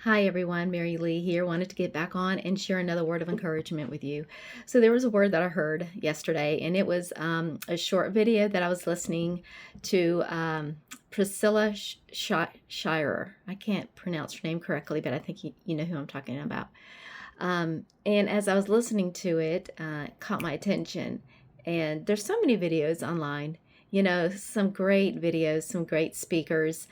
Hi everyone, Mary Lee here. Wanted to get back on and share another word of encouragement with you. So there was a word that I heard yesterday, and it was a short video that I was listening to Priscilla Shirer. I can't pronounce her name correctly, but I think you know who I'm talking about. And as I was listening to it, it caught my attention. And there's so many videos online, some great videos, some great speakers.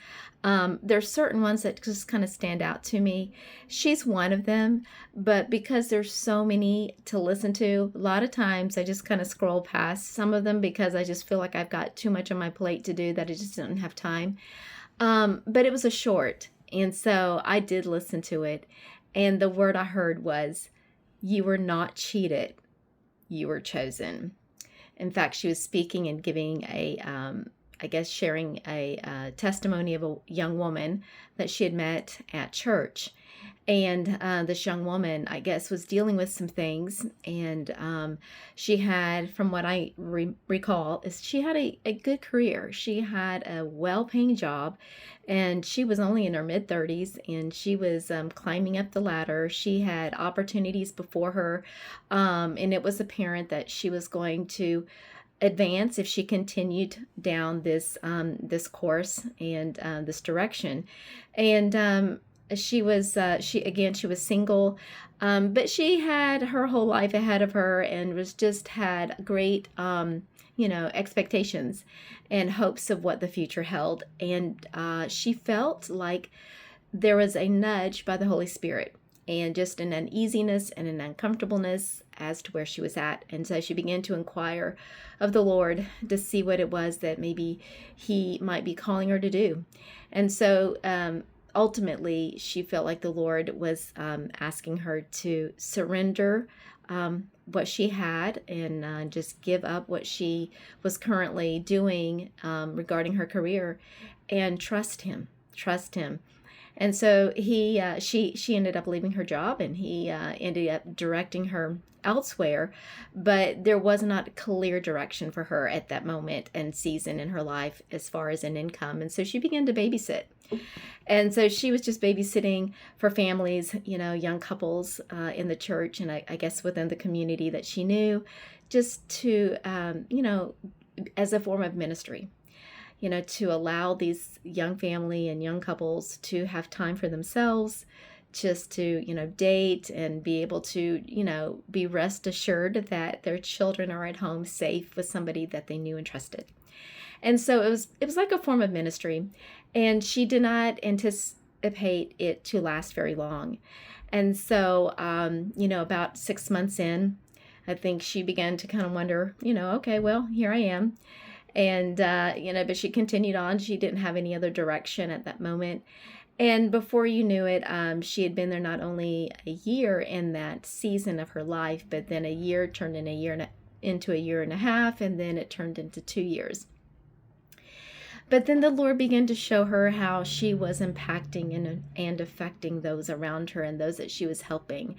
There's certain ones that just kind of stand out to me. She's one of them, but because there's so many to listen to, a lot of times I just kind of scroll past some of them because I just feel like I've got too much on my plate to do that I just don't have time. But it was a short, and so I did listen to it. And the word I heard was, "You were not cheated, you were chosen." In fact, she was speaking and giving sharing a testimony of a young woman that she had met at church. And this young woman, I guess, was dealing with some things. And she had, from what I recall, is she had a good career. She had a well-paying job, and she was only in her mid-30s, and she was climbing up the ladder. She had opportunities before her, and it was apparent that she was going to advance if she continued down this course and this direction. And she was she was single, but she had her whole life ahead of her and was just had great expectations and hopes of what the future held. And she felt like there was a nudge by the Holy Spirit and just an uneasiness and an uncomfortableness as to where she was at. And so she began to inquire of the Lord to see what it was that maybe he might be calling her to do. And so ultimately, she felt like the Lord was asking her to surrender what she had and just give up what she was currently doing regarding her career and trust him. Trust him. And so she ended up leaving her job, and he ended up directing her elsewhere, but there was not a clear direction for her at that moment and season in her life as far as an income. And so she began to babysit. And so she was just babysitting for families, young couples in the church, and I guess within the community that she knew, just to, as a form of ministry. To allow these young family and young couples to have time for themselves, just to, date and be able to, be rest assured that their children are at home safe with somebody that they knew and trusted. And so it was like a form of ministry, and she did not anticipate it to last very long. And so, about 6 months in, I think she began to kind of wonder, okay, well, here I am. And, but she continued on. She didn't have any other direction at that moment. And before you knew it, she had been there not only a year in that season of her life, but then a year turned into a year and a half, and then it turned into 2 years. But then the Lord began to show her how she was impacting and affecting those around her and those that she was helping.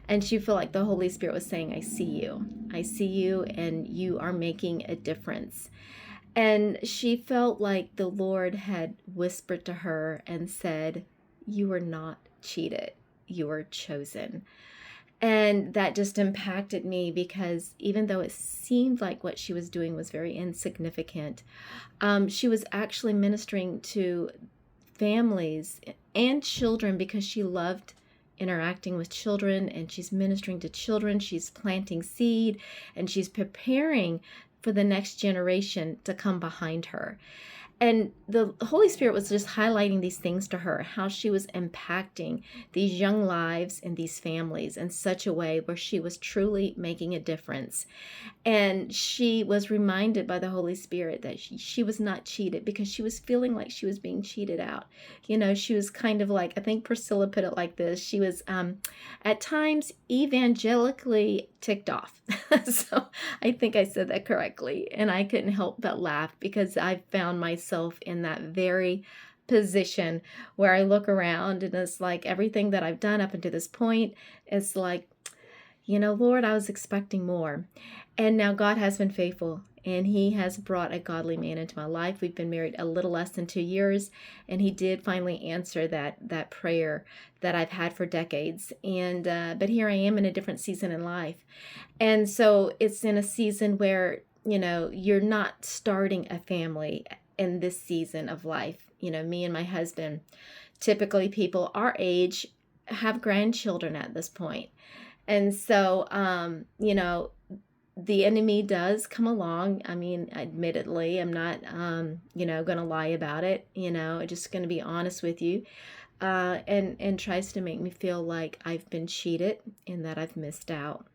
And she felt like the Holy Spirit was saying, I see you, and you are making a difference. And she felt like the Lord had whispered to her and said, you were not cheated, you were chosen. And that just impacted me because even though it seemed like what she was doing was very insignificant, she was actually ministering to families and children because she loved interacting with children, and she's ministering to children. She's planting seed, and she's preparing for the next generation to come behind her. And the Holy Spirit was just highlighting these things to her, how she was impacting these young lives and these families in such a way where she was truly making a difference. And she was reminded by the Holy Spirit that she was not cheated because she was feeling like she was being cheated out. She was kind of like, I think Priscilla put it like this, she was at times evangelically ticked off. So I think I said that correctly. And I couldn't help but laugh because I found myself in that very position where I look around and it's like everything that I've done up until this point, it's like, Lord, I was expecting more. And now God has been faithful, and he has brought a godly man into my life. We've been married a little less than 2 years, and he did finally answer that prayer that I've had for decades. And but here I am in a different season in life, and so it's in a season where you're not starting a family in this season of life. Me and my husband, typically people our age have grandchildren at this point. And so, the enemy does come along. I mean, admittedly, I'm not, going to lie about it. Just going to be honest with you, and tries to make me feel like I've been cheated and that I've missed out.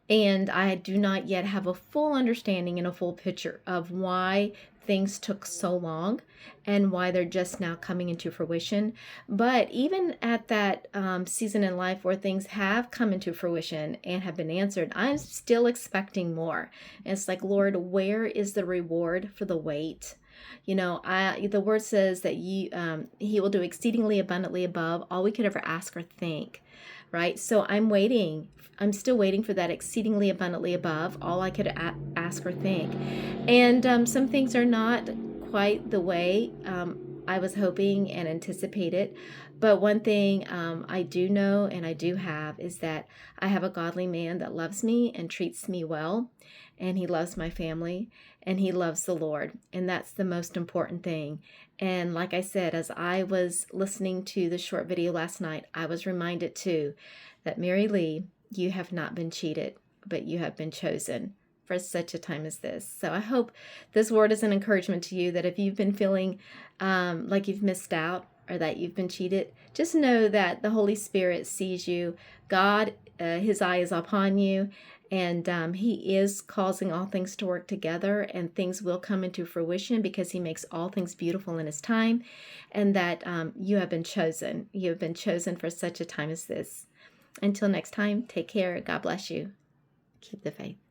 And I do not yet have a full understanding and a full picture of why things took so long and why they're just now coming into fruition. But even at that season in life where things have come into fruition and have been answered, I'm still expecting more. And it's like, Lord, where is the reward for the wait? The word says that he will do exceedingly abundantly above all we could ever ask or think. Right? So I'm waiting. I'm still waiting for that exceedingly abundantly above all I could ask or think. And some things are not quite the way I was hoping and anticipated. But one thing I do know and I do have is that I have a godly man that loves me and treats me well. And he loves my family and he loves the Lord. And that's the most important thing. And like I said, as I was listening to the short video last night, I was reminded too that Mary Lee, you have not been cheated, but you have been chosen for such a time as this. So I hope this word is an encouragement to you that if you've been feeling like you've missed out or that you've been cheated, just know that the Holy Spirit sees you. God, his eye is upon you. And he is causing all things to work together, and things will come into fruition because he makes all things beautiful in his time, and that you have been chosen. You have been chosen for such a time as this. Until next time, take care. God bless you. Keep the faith.